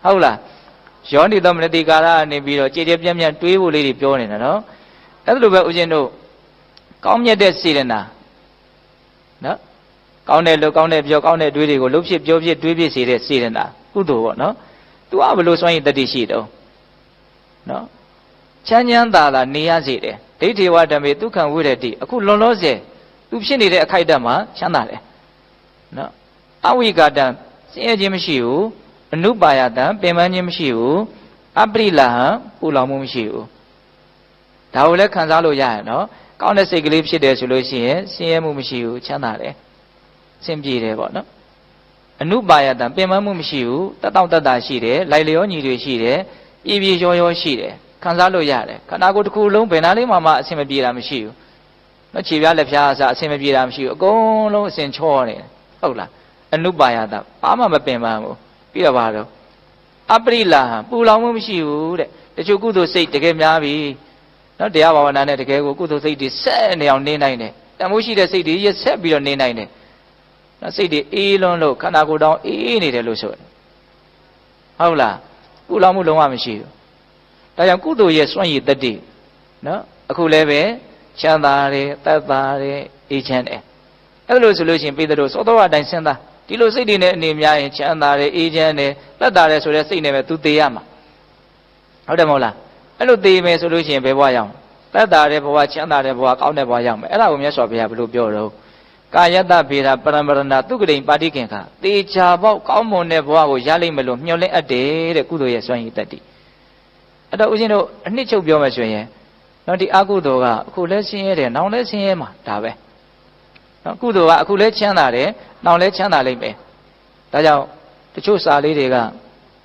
ဟုတ်လားယောနိသောမနတိကာရအနေပြီးတော့ကြည်ကြပြန့်ပြန့်တွေးဖို့လေးတွေပြောနေတာနော်အဲ့ဒါလိုပဲဦးဇင်းတို့ကောင်းမြတ်တဲ့စေတနာနော်ကောင်းတဲ့လူကောင်းတဲ့ပြောကောင်းတဲ့တွေးတွေကိုလှုပ်ဖြစ်ပြောဖြစ်တွေးဖြစ်စေတဲ့စေတနာကုသိုလ်ပေါ့နော်သူကဘလို့စွန့်ရင်တတိရှိတော့နော်ချမ်းချမ်းသာသာနေရစေတယ်ဒိဋ္ဌိဝဓမ္မေဒုက္ခံဝိရတိအခုလွန်လောဆယ်သူဖြစ်နေတဲ့အခိုက်အတန့်မှာချမ်းသာတယ်နော်အဝိကာတံဆင်းရဲခြင်းမရှိဘူးအနုပါယတံပင်ပန်းခြင်းမရှိဘူးအပရိလဟံပူလောင်မှုမရှိဘူးဒါကိုလည်းခံစားလို့ရရနော်ကောင်းတဲ့စိတ်ကလေးဖြစ်တယ်ဆိုလို့ရှိရင်ဆင်းရဲမှုမရှိဘူးချမ်းသာတယ်ဆင်ပြေတယ်ပေါ့နော်အနုပါယတံပင်ပန်းမှုမရှိဘူးတတောင့်တတရှိတယ်လိုက်လျောညီတွေရှိတယ်ပြည့်ပြည့်ရောရောရှိတယ်ခံစားလို့ရတယ်ခန္ဓာကိုယ်တစ်ခုလုံးဘယ်နာလေးမှအဆင်မပြေတာမရှိဘူးနော်ခြေပြားလက်ပြားအစအဆင်မပြေတာမရှိဘူးအကုန်လုံးအဆင်ချောနေတယ်ဟုတ်လားအနုပါယတဘာမှမပင်ပန်းဘူးပြီးတော့ပါတော့အပရိလာဟံပူလောင်မှုမရှိဘူးတဲ့တချို့ကုသိုလ်စိတ်တကယ်များပြီနော်တရားဘာဝနာနဲ့တကယ်ကိုကုသိုလ်စိတ်တွေဆက်နေအောင်နေနိုင်တယ်တမိုးရှိတဲ့စိတ်တွေရက်ဆက်ပြီးတော့နေနိုင်တယ်နော်စိတ်တွေအေးလွန်းလို့ခန္ဓာကိုယ်တောင်အေးနေတယ်လို့ဆိုတယ်ဟုတ်လားပူလောင်မှုလုံးဝမရှိဘူးဒါကြောင့်ကုသိုလ်ရဲ့စွန့်ရည်တတိနော်အခုလည်းပဲချမ်းသာတယ်သက်သာတယ်အေးချမ်းတယ်အဲ့လိုဆိုလို့ရှိရင်ပြည်သူတို့သောတော်အတိုင်းစဉ်းစားဒီလိုစိတ်တွေနဲ့အနေများရင်ချမ်းသာတယ်အေးချမ်းတယ်သက်သာတယ်ဆိုတဲ့စိတ်နဲ့ပဲသူသေရမှာဟုတ်တယ်မဟုတ်လားအဲ့လိုသေမယ်ဆိုလို့ရှိရင်ဘယ်ဘဝရောက်သက်သာတဲ့ဘဝချမ်းသာတဲ့ဘဝကောင်းတဲ့ဘဝရောက်မယ်အဲ့ဒါကိုမြတ်စွာဘုရားဘယ်လိုပြောတော့ကာယတ္တဗေဒပရမရဏသုကတိပါတိကင်္ခသေချာပေါက်ကောင်းမွန်တဲ့ဘဝကိုရလိမ့်မယ်လို့မျှော်လင့်အပ်တယ်တဲ့ကုသိုလ်ရဲ့စွမ်းရည်တတ္တိအဲ့တော့ဦးဇင်းတို့အနှစ်ချုပ်ပြောမယ်ဆိုရင်နော်ဒီအကုသိုလ်ကအခုလဲဆင်းရဲတယ်နောင်လဲဆင်းရဲမှာဒါပဲနော်ကုသိုလ်ကအခုလဲချမ်းသာတယ်နောင်လဲချမ်းသာလိမ့်မယ်ဒါကြောင့်တချို့စာလေးတွေက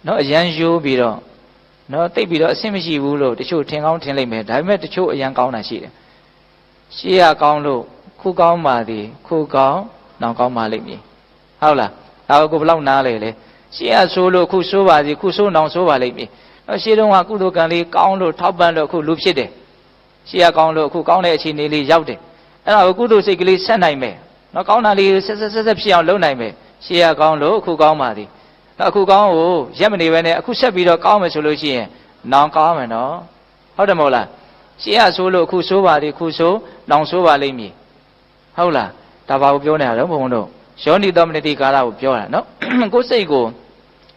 နော်အရန်ရိုးပြီးတော့နော်တိတ်ပြီးတော့အဆင်မရှိဘူးလို့တချို့ထင်ကောင်းထင်လိမ့်မယ်ဒါပေမဲ့တချို့အရန်ကောင်းတာရှိတယ်ရှေ့ရကောင်းလို့ခုကောင်းပါသည်ခုကောင်းနောင်ကောင်းပါလိမ့်မည်ဟုတ်လားဒါကိုဘယ်လောက်နားလဲလေရှေ့ရဆိုးလို့ခုဆိုးပါသည်ခုဆိုးနောင်ဆိုးပါလိမ့်မည်နော်ရှေ့တုန်းကကုသိုလ်ကံလေးကောင်းလို့ထောက်ပံ့လို့အခုလူဖြစ်တယ်ရှေ့ရကောင်းလို့အခုကောင်းတဲ့အခြေအနေလေးရောက်တယ်အဲ့ဒါကိုကုသိုလ်စိတ်ကလေးဆက်နိုင်မယ်နော်ကောင်းတာလေးဆက်ဖြစ်အောင်လုပ်နိုင်မယ်ရှေ့ရကောင်းလို့အခုကောင်းပါသည်နော်အခုကောင်းကိုရက်မနေပဲနဲ့အခုဆက်ပြီးတော့ကောင်းမယ်ဆိုလို့ရှိရင်နောင်ကောင်းမယ်နော်ဟုတ်တယ်မဟုတ်လားရှေ့ရဆိုးလို့အခုဆိုးပါသည်ခုဆိုးနောင်ဆိုးပါလိမ့်မည်ဟုတ်လားဒါဘာကိုပြောနေတာလဲဘုံဘုံတို့ယောနိသောမနတိကာရကိုပြောတာနော်ကိုယ်စိတ်ကို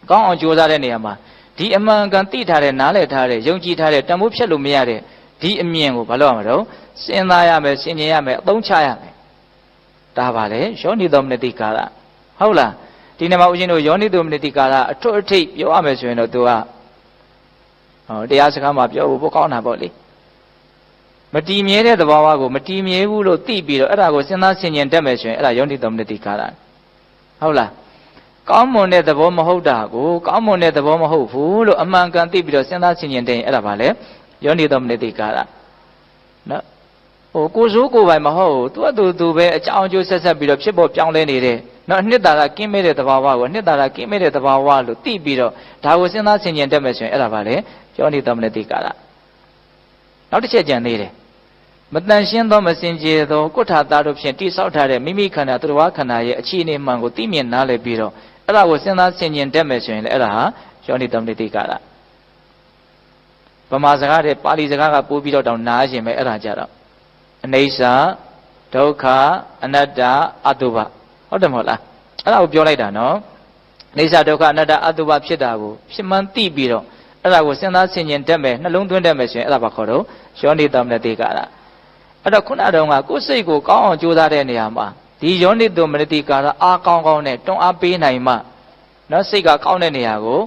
ကောင်းအောင်ကြိုးစားတဲ့နေရာမှာဒီအမှန်ကန်သိထားတဲ့နားလည်ထားတဲ့ယုံကြည်ထားတဲ့တန်ဖိုးဖြတ်လို့မရတဲ့ဒီအမြင်ကိုဘာလို့ရမှာတော့စဉ်းစားရမယ်ဆင်ခြင်ရမယ်အသုံးချရမယ်ဒါပါလေယောနိသောမနတိကာရဟုတ်လားဒီနေ့မှာဦးဇင်းတို့ယောနိသောမနတိကာရအထွတ်အထိပ်ပြောရမယ်ဆိုရင်တော့သူကတရားစကားမှာပြောဖို့ပိုကောင်းတာပေါ့လေမတည်မြဲတဲ့သဘာဝကိုမတည်မြဲဘူးလို့သိပြီးတော့အဲ့ဒါကိုစဉ်းစားဆင်ခြင်တတ်မယ်ဆိုရင်အဲ့ဒါယောနိသောမနတိကာရဟုတ်လားကောင်းမွန်တဲ့သဘောမဟုတ်တာကိုကောင်းမွန်တဲ့သဘောမဟုတ်ဘူးလို့အမှန်ကန်သိပြီးတော့စဉ်းစားဆင်ခြင်တဲ့အဲ့ဒါပါလေယောနိသောမနတိကာရနော်ကိုစိုးကိုပိုင်မဟုတ်သူပဲအကြောင်းအကျိုးဆက်ဆက်ပြီးတော့ဖြစ်ပေါ်ပြောင်းလဲနေတဲ့နော်အနှစ်သာရကင်းမဲ့တဲ့သဘာဝကိုအနှစ်သာရကင်းမဲ့တဲ့သဘာဝလို့သိပြီးတော့ဒါကိုစဉ်းစားဆင်ခြင်တတ်မယ်ဆိုရင်အဲ့ဒါပါလေယောနိသောမနတိကာရနောက်တစ်ချက်ကြံသေးတယ်မတန်ရှင်းသောမစင်ကြယ်သောကုဋ္ဌာသားတို့ဖြင့်တိဆောက်ထားတဲ့မိမိခန္ဓာသူတော်ဘာခန္ဓာရဲ့အခြေအနေမှန်ကိုသိမြင်နားလည်ပြီးတော့အဲ့ဒါကိုစဉ်းစားဆင်ခြင်တတ်မယ်ဆိုရင်လည်းအဲ့ဒါဟာယောနိသောမနတိကာရဗမာစကားတဲ့ပါဠိစကားကပို့ပြီးတော့တောင်နားရှင်ပဲအဲ့ဒါကြတော့အနိစ္စဒုက္ခအနတ္တအတုပဟုတ်တယ်မဟုတ်လားအဲ့ဒါကိုပြောလိုက်တာနော်အနိစ္စဒုက္ခအနတ္တအတုပဖြစ်တာကိုဖြစ်မှန်းသိပြီးတော့အဲ့ဒါကိုစဉ်းစားဆင်ခြင်တတ်မယ်နှလုံးသွင်းတတ်မယ်ဆိုရင်အဲ့ဒါဘာခေါ်တော့ယောနိသောမနတိကာရအဲ့တော့ခုနတုန်းကကိုယ်စိတ်ကိုကောင်းအောင်ကြိုးစားတဲ့နေရာမှာဒီယောနိသောမနတိကာရအားကောင်းကောင်းနဲ့တွန်းအားပေးနိုင်မှနော်စိတ်ကကောင်းတဲ့နေရာကို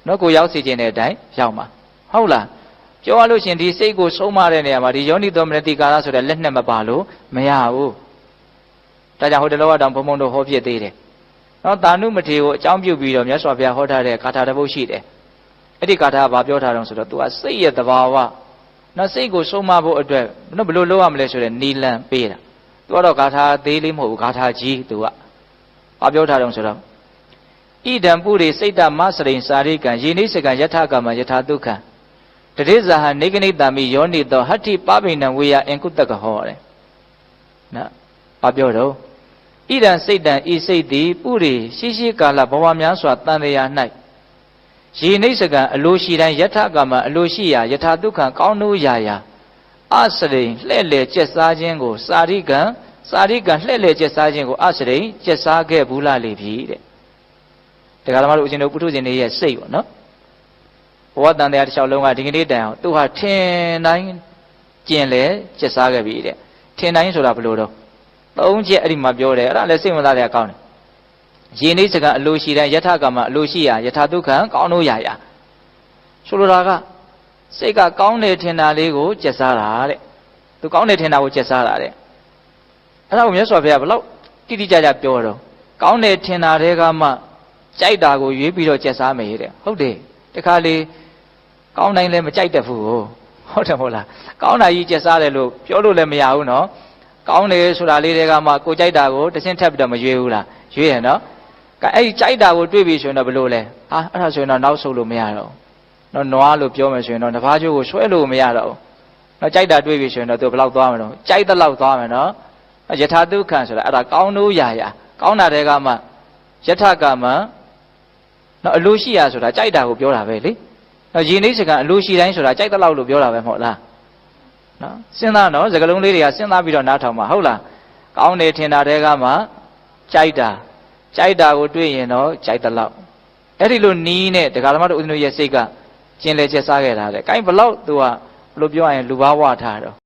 နော်ကိုရောက်စေခြင်းတဲ့အတိုင်းရောက်မှာဟုတ်လားပြောရလို့ရှင်ဒီစိတ်ကိုဆုံးမတဲ့နေရာမှာဒီယောနိသောမနတိကာရဆိုတဲ့လက်နဲ့မပါလို့မရဘူးဒါကြောင့်ဟိုတလောကတောင်ဘုံဘုံတို့ဟောပြသေးတယ်နော်တာနုမထေကိုအကြောင်းပြုပြီးတော့မြတ်စွာဘုရားဟောထားတဲ့ဂါထာတစ်ပုဒ်ရှိတယ်အဲ့ဒီဂါထာကဘာပြောထားတော့ဆိုတော့ तू ကစိတ်ရဲ့သဘာဝနော်စိတ်ကိုဆုံးမဖို့အတွက်နော်ဘယ်လိုလုပ်ရမလဲဆိုတဲ့နီလန်ပေးတာ तू ကတော့ဂါထာသေးလေးမဟုတ်ဘူးဂါထာကြီး तू ကဘာပြောထားတော့ဆိုတော့ဣဒံပုရိစိတ်တမစရိန်စာရိကံယေနိစကံယထာကမ္မယထာဒုက္ခံတတိဇာဟနေကနိတမိယောနိသောဟတ္ထိပပိဏံဝေယအင်ကုတကဟောတယ်နော်ဘာပြောတော့ဣဒံစိတ်တံဤစိတ်သည်ပုရိရှိရှိကာလဘဝများစွာတန်လျာ၌ ရေနိစ္စကံအလိုရှိတိုင်းယထာကမ္မအလိုရှိရာယထာဒုက္ခကောင်းတို့ရာရာအစရိန်လှဲ့လေကျက်စားခြင်းကိုစာရိကံလှဲ့လေကျက်စားခြင်းကိုအစရိန်ကျက်စားခဲ့ဘူးလားလေပြီတဲ့တရားဓမ္မတို့ဦးဇင်းတို့ပုထုဇဉ်တွေရဲ့စိတ်ပေါ့နော်ဘဝတန်တရားတစ်လျှောက်လုံးကဒီကနေ့တိုင်အောင်သူဟာထင်တိုင်းကျင်လေကျက်စားခဲ့ပြီတဲ့ထင်တိုင်းဆိုတာဘယ်လိုတော့သုံးချက်အဲ့ဒီမှာပြောတယ်အဲ့ဒါလည်းစိတ်ဝင်စားတဲ့အကောင်းတယ်ရေနိစ္စကံအလိုရှိတိုင်းယထာကမ္မအလိုရှိရာယထာဒုက္ခကောင်းတို့ရာရာဆိုလိုတာကစိတ်ကကောင်းတယ်ထင်တာလေးကိုကျက်စားတာတဲ့သူကောင်းတယ်ထင်တာကိုကျက်စားတာတဲ့အဲ့ဒါကိုမြတ်စွာဘုရားဘယ်လောက်တိတိကျကျပြောတော့ကောင်းတယ်ထင်တာတွေကမှကြိုက်တာကိုရွေးပြီးတော့ကျက်စားမယ်တဲ့ဟုတ်တယ်တခါလေကောင်းတိုင်းလည်းမကြိုက်တတ်ဘူးဟုတ်တယ်မဟုတ်လားကောင်းတာကြီးကျက်စားတယ်လို့ပြောလို့လည်းမရဘူးနော်ကောင်းတယ်ဆိုတာလေးတွေကမှကိုကြိုက်တာကိုတစ်ဆင့်ထပ်ပြီးတော့မရွေးဘူးလားရွေးရနော်အဲ့ဒီကြိုက်တာကိုတွေးပြီးဆိုရင်တော့ဘယ်လိုလဲအဲ့ဒါဆိုရင်တော့နောက်ဆုတ်လို့မရတော့နော်နွားလို့ပြောမယ်ဆိုရင်တော့တစ်ဖားကျိုးကိုဆွဲလို့မရတော့နော်ကြိုက်တာတွေးပြီးဆိုရင်တော့သူဘယ်လောက်သွားမလို့ကြိုက်တဲ့လောက်သွားမယ်နော်ယထာဒုက္ခဆိုတာအဲ့ဒါကောင်းတို့ရာရာကောင်းတာတွေကမှယထာကမ္မနော်အလိုရှိရာဆိုတာကြိုက်တာကိုပြောတာပဲလေနော်ရေနိစ္စကံအလိုရှိတိုင်းဆိုတာကြိုက်တဲ့လောက်လို့ပြောတာပဲမဟုတ်လားနော်စဉ်းစားနော်စကားလုံးလေးတွေကစဉ်းစားပြီးတော့နားထောင်ပါဟုတ်လားကောင်းတယ်ထင်တာတွေကမှကြိုက်တာကိုတွေ့ရင်တော့ကြိုက်တဲ့လောက်အဲ့ဒီလိုနီးနဲ့တရားဓမ္မတို့ဦးဇင်းတို့ရဲ့စိတ်ကကျင်လေကျက်စားခဲ့တာတဲ့။ကိုင်းဘလောက်သူကဘယ်လိုပြောရရင်လူဘာဝထားတော့